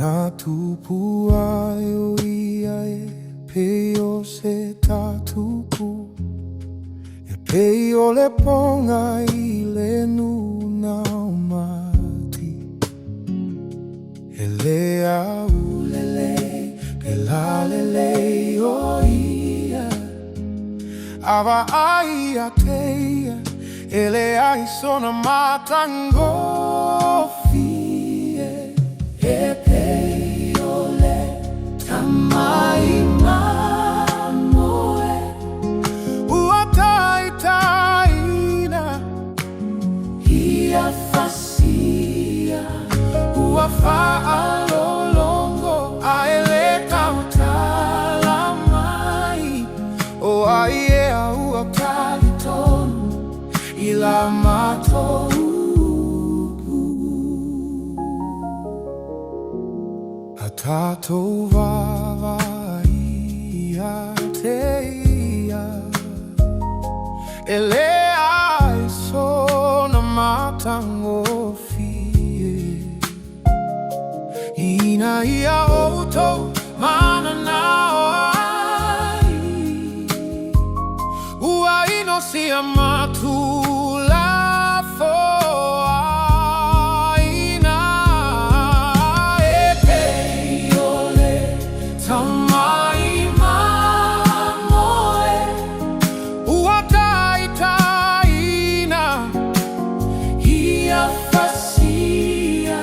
Nā tupua o ia pei o se tātuku pei o le ponga I le nuna o mati le au lele, pe la lele o ia Awa ai a teia, ele ai sona matango fie pei o le tamai mamoe Ua tai taina Ia fasia Ua fa'alolongo Ai le kautala mai O ai e a ua Talitonu I la Matou A tātou wawai teia Ele ai sona matango fie Ina ia outou mana nao ai Ua ino sia Matou la foa Ina pei ole tamai mamoe Ua tai taina Ia fasia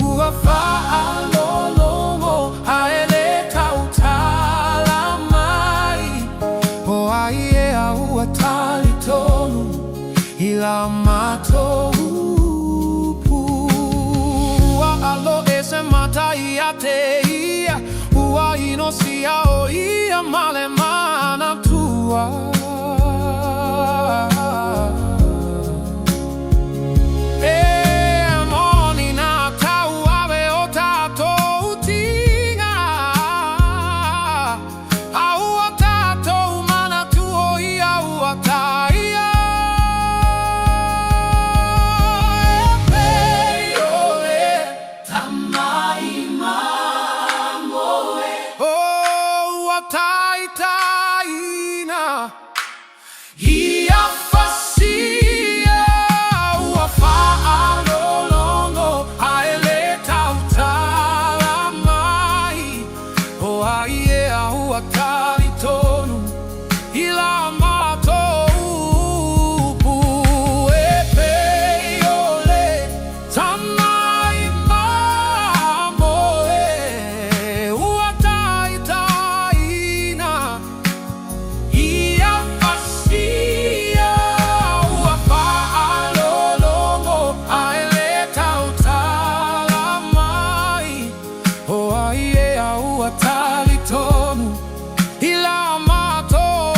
Ua fa'alolongo Ae le kautala mai O ai e a ua Talitonu I la Matou Ua alo e se matai a te ia Ua ino sia o ia male mana tua moni nā tau awe o tātou tinga A ua tātou mana tuo ia ua taia pei ole tamai mamoe Ua tai taina Ia fasia Ua fa'alolongo Ae le kautala mai O ai e a ua Talitonu I la Matou pei ole tamai mamoe Ua tai taina Ia fasia Ua fa'alolongo Ae le kautala mai O ai e a ua Talitonu I la Matou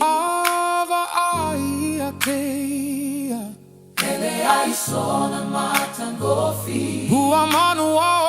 Awa ai a teia Ele ai sona matango fi Ua manua